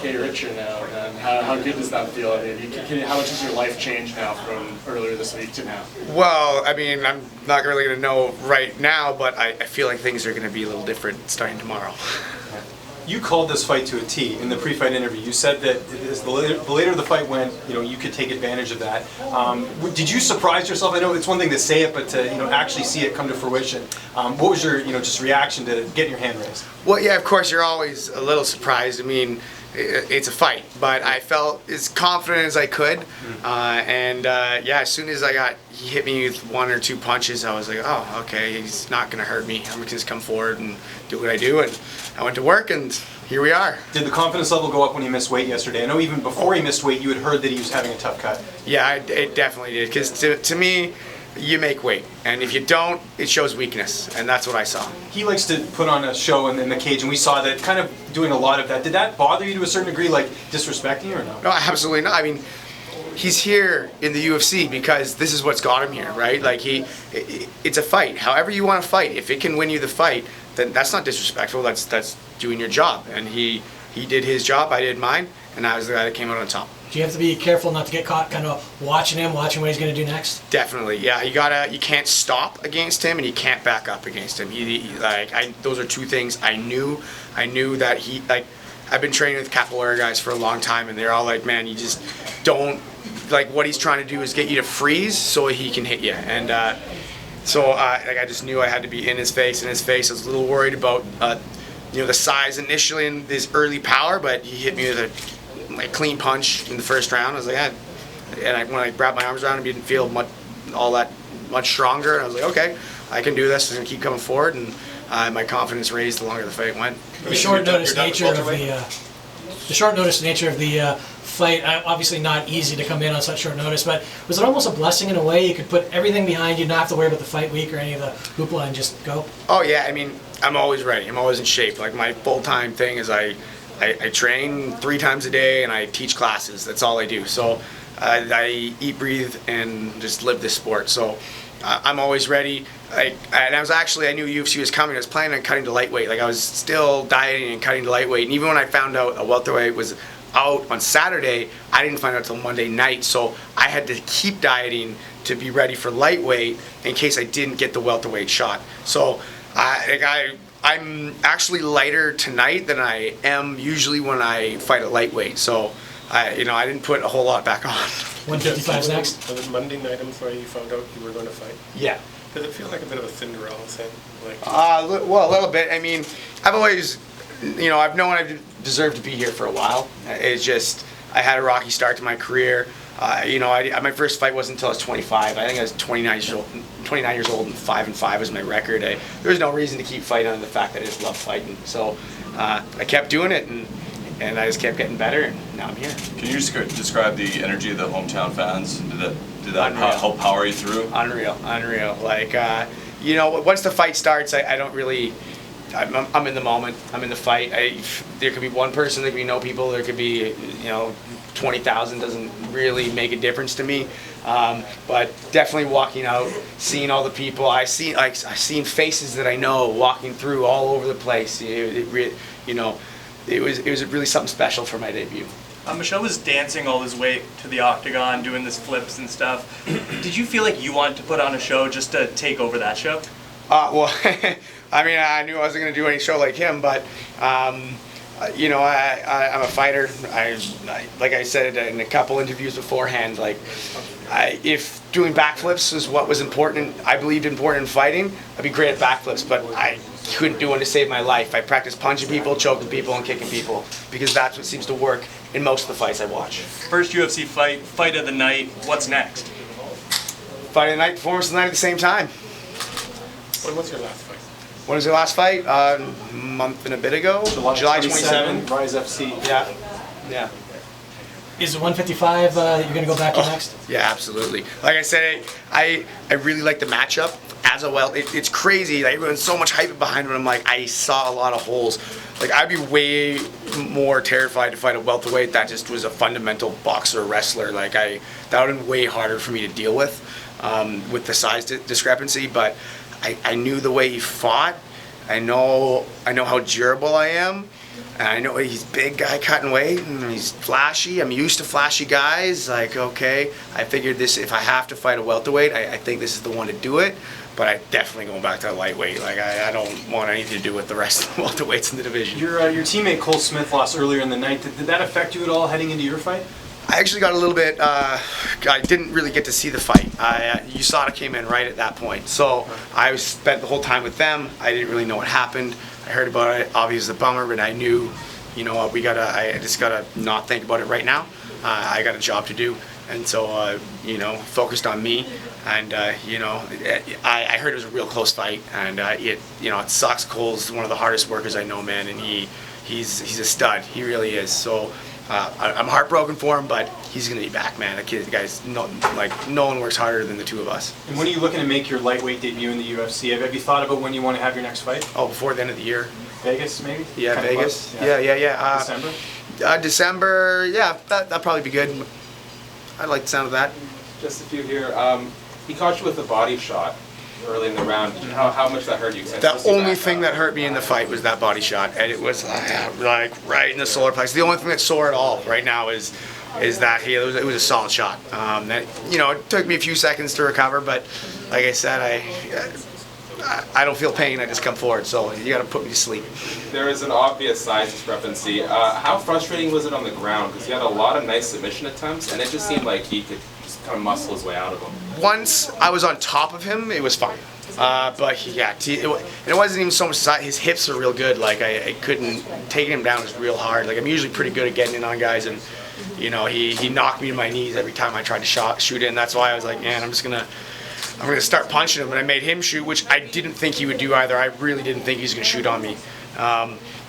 $5K richer now, and how good does that feel? I mean, how much has your life changed now from earlier this week to now? Well, I mean, I'm not really going to know right now, but I feel like things are going to be a little different starting tomorrow. You called this fight to a T in the pre-fight interview. You said that as the later the fight went, you could take advantage of that. Did you surprise yourself? I know it's one thing to say it, but to actually see it come to fruition. What was your just reaction to getting your hand raised? Well, yeah, of course, you're always a little surprised. I mean, it's a fight, but I felt as confident as I could, yeah, as soon as he hit me with one or two punches, I was like, oh, okay, he's not gonna hurt me. I'm gonna just come forward and do what I do, and I went to work, and here we are. Did the confidence level go up when he missed weight yesterday? I know even before he missed weight, you had heard that he was having a tough cut. Yeah, it definitely did, because to me, you make weight, and if you don't, it shows weakness, and that's what I saw. He likes to put on a show in the cage, and we saw that kind of doing a lot of that. Did that bother you to a certain degree, like disrespecting you or no? No, absolutely not. I mean, he's here in the UFC because this is what's got him here, right? Like it's a fight. However you want to fight, if it can win you the fight, then that's not disrespectful. That's doing your job, and he did his job, I did mine, and I was the guy that came out on top. Do you have to be careful not to get caught kind of watching what he's going to do next? Definitely, yeah. You can't stop against him, and you can't back up against him. Those are two things I knew. I knew that I've been training with capoeira guys for a long time, and they're all like, man, you just don't, what he's trying to do is get you to freeze so he can hit you. And I just knew I had to be in his face. I was a little worried about, the size initially and his early power, but he hit me with a clean punch in the first round. I was like, when I grabbed my arms around him, he didn't feel all that much stronger. And I was like, okay, I can do this. I'm gonna keep coming forward, and my confidence raised the longer the fight went. The short notice nature of the fight, obviously not easy to come in on such short notice, but was it almost a blessing in a way? You could put everything behind you, not have to worry about the fight week or any of the hoopla, and just go? Oh yeah, I mean, I'm always ready. I'm always in shape. My full-time thing is I train 3 times a day, and I teach classes. That's all I do. So I eat, breathe, and just live this sport. So I'm always ready. I knew UFC was coming. I was planning on cutting to lightweight. I was still dieting and cutting to lightweight. And even when I found out a welterweight was out on Saturday, I didn't find out until Monday night. So I had to keep dieting to be ready for lightweight in case I didn't get the welterweight shot. So I'm actually lighter tonight than I am usually when I fight at lightweight. So I didn't put a whole lot back on. 155's next. Was it Monday night, I'm sorry, you found out you were going to fight? Yeah. Does it feel like a bit of a Cinderella thing? Well, a little bit. I mean, I've always, I've known I deserved to be here for a while. It's just, I had a rocky start to my career. My first fight wasn't until I was 25. I think I was 29 years old, and 5-5 was my record. There was no reason to keep fighting other than the fact that I just love fighting. So I kept doing it, and I just kept getting better, and now I'm here. Can you just describe the energy of the hometown fans? Did that help power you through? Unreal. Once the fight starts, I don't really. I'm in the moment. I'm in the fight. There could be one person, there could be no people, there could be 20,000. Doesn't really make a difference to me. But definitely walking out, seeing all the people. I've seen faces that I know walking through all over the place. It was really something special for my debut. Michel was dancing all his way to the octagon, doing this flips and stuff. Did you feel like you wanted to put on a show just to take over that show? Well, I mean, I knew I wasn't going to do any show like him, but I'm a fighter. Like I said in a couple interviews beforehand, if doing backflips is what was important, I believed important in fighting, I'd be great at backflips, but I couldn't do one to save my life. I practiced punching people, choking people, and kicking people, because that's what seems to work in most of the fights I watch. First UFC fight of the night, what's next? Fight of the night, performance of the night at the same time. When was your last fight? When was your last fight? A month and a bit ago. July 27. Rise FC. Yeah. Is it 155 that you're going to go back to next? Yeah, absolutely. Like I said, I really like the matchup. As a it's crazy. Everyone's so much hype behind him. I'm like, I saw a lot of holes. I'd be way more terrified to fight a welterweight that just was a fundamental boxer or wrestler. That would have been way harder for me to deal with the size discrepancy. But I knew the way he fought. I know how durable I am, And I know he's a big guy cutting weight, and he's flashy. I'm used to flashy guys. Like, okay, I figured this, if I have to fight a welterweight, I think this is the one to do it. But I definitely going back to lightweight. Like, I don't want anything to do with the rest of the welterweights in the division. Your teammate Cole Smith lost earlier in the night. Did that affect you at all heading into your fight? I actually got a little bit, I didn't really get to see the fight. USADA came in right at that point. So I spent the whole time with them. I didn't really know what happened. I heard about it, obviously a bummer, but I knew, you know what, I just gotta not think about it right now. I got a job to do. And so, you know, focused on me. And, you know, I heard it was a real close fight. And, it sucks. Cole's one of the hardest workers I know, man. And he's a stud. He really is. So I'm heartbroken for him, but he's going to be back, man. The guy's, no one works harder than the two of us. And when are you looking to make your lightweight debut in the UFC? Have you thought about when you want to have your next fight? Oh, before the end of the year. Vegas, maybe? Yeah, kind Vegas. Yeah. December? December, yeah, that'd probably be good. I like the sound of that. Just a few here. He caught you with a body shot early in the round. How much that hurt you? The only thing that hurt me in the fight was that body shot, and it was like right in the solar plexus. The only thing that's sore at all right now is that it was a solid shot. That, you know, it took me a few seconds to recover, but like I said, I don't feel pain. I just come forward, so you got to put me to sleep. There is an obvious size discrepancy. How frustrating was it on the ground? Because he had a lot of nice submission attempts, and it just seemed like he could just kind of muscle his way out of them. Once I was on top of him, it was fine. But it wasn't even so much his hips are real good. Like I couldn't, taking him down was real hard. Like I'm usually pretty good at getting in on guys, and you know he knocked me to my knees every time I tried to shoot in. That's why I was like, man, I'm gonna start punching him, and I made him shoot, which I didn't think he would do either. I really didn't think he was gonna shoot on me.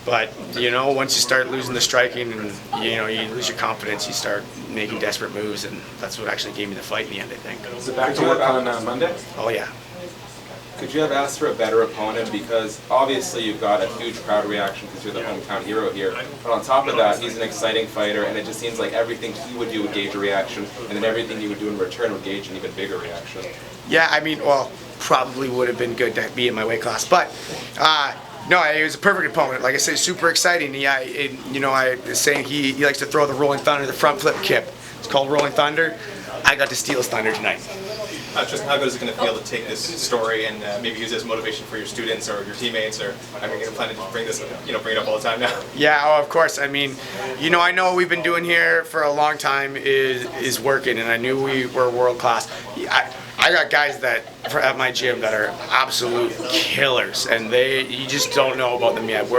But you know, once you start losing the striking, and you know, you lose your confidence, you start making desperate moves, and that's what actually gave me the fight in the end, I think. Is it back to work on Monday? Oh yeah. Could you have asked for a better opponent? Because obviously you've got a huge crowd reaction because you're the hometown hero here. But on top of that, he's an exciting fighter, and it just seems like everything he would do would gauge a reaction, and then everything you would do in return would gauge an even bigger reaction. Yeah, I mean, well, probably would have been good to be in my weight class, but no, it was a perfect opponent. Like I said, super exciting. Yeah, you know, I was saying he likes to throw the Rolling Thunder, the front flip kick. It's called Rolling Thunder. I got to steal his thunder tonight. Tristan, how good is it going to feel to take this story and maybe use it as motivation for your students or your teammates, or are you going to plan to bring this, bring it up all the time now? Yeah, oh, of course. I mean, you know, I know what we've been doing here for a long time is working, and I knew we were world class. I got guys at my gym that are absolute killers, and you just don't know about them yet.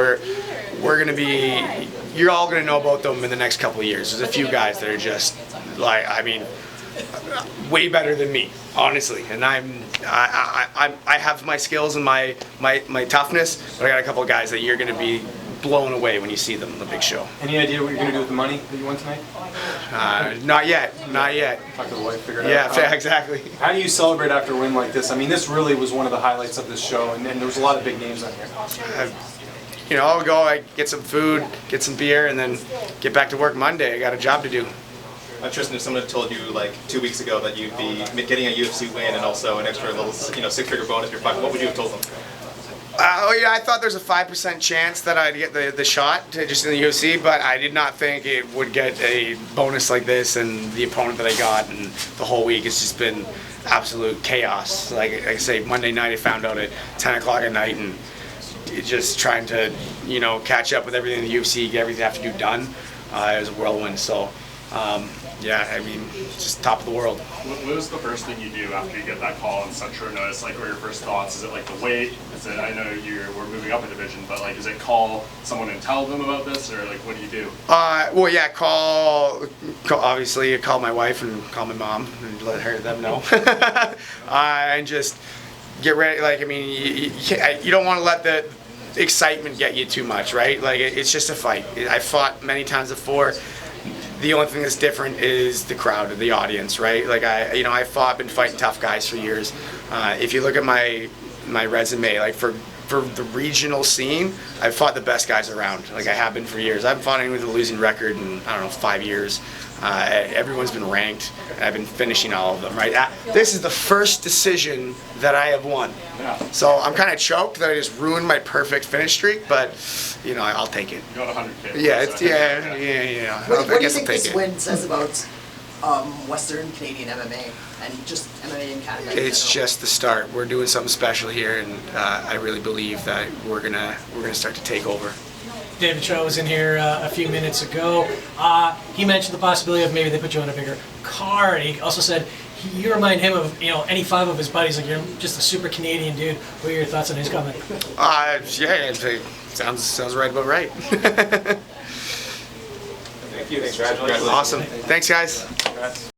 You're all gonna know about them in the next couple of years. There's a few guys that are just like, I mean, way better than me, honestly. And I have my skills and my toughness, but I got a couple of guys that you're gonna be blown away when you see them in the big show. Any idea what you're going to do with the money that you won tonight? Not yet. Talk to the wife, figure it out. Yeah, exactly. How do you celebrate after a win like this? I mean, this really was one of the highlights of this show, and there was a lot of big names on here. You know, I'll go, I get some food, get some beer, and then get back to work Monday. I got a job to do. Tristan, if someone had told you like 2 weeks ago that you'd be getting a UFC win and also an extra little, six-figure bonus in your pocket, what would you have told them? I thought there's a 5% chance that I'd get the shot just in the UFC, but I did not think it would get a bonus like this, and the opponent that I got, and the whole week it's just been absolute chaos. Like I say, Monday night I found out at 10 o'clock at night, and just trying to, catch up with everything in the UFC, get everything I have to do done. It was a whirlwind, so yeah, I mean, just top of the world. What was the first thing you do after you get that call on such short notice? Like, what are your first thoughts? Is it like the weight? Is it, I know we're moving up a division, but like, is it call someone and tell them about this, or like, what do you do? Well, yeah, obviously, I call my wife and call my mom and let them know. And just get ready. Like, I mean, you don't want to let the excitement get you too much, right? Like, it's just a fight. I fought many times before. The only thing that's different is the crowd, the audience, right? Like I've been fighting tough guys for years. If you look at my resume, like for for the regional scene, I've fought the best guys around. Like I have been for years. I haven't fought anyone with a losing record in, I don't know, 5 years. Everyone's been ranked, and I've been finishing all of them, right? This is the first decision that I have won. Yeah. So I'm kind of choked that I just ruined my perfect finish streak, but, you know, I'll take it. You got 100K. Yeah, so it's, I think- yeah. What do I you guess think I'll take this it. win says about Western Canadian MMA and just MMA in Canada? in It's general? just the start. We're doing something special here, and I really believe that we're gonna start to take over. David Cho was in here a few minutes ago. He mentioned the possibility of maybe they put you on a bigger card. He also said you remind him of any 5 of his buddies. Like you're just a super Canadian dude. What are your thoughts on his comment? Yeah, sounds right about right. Thank you. Thanks, congratulations. Awesome. Thanks, guys.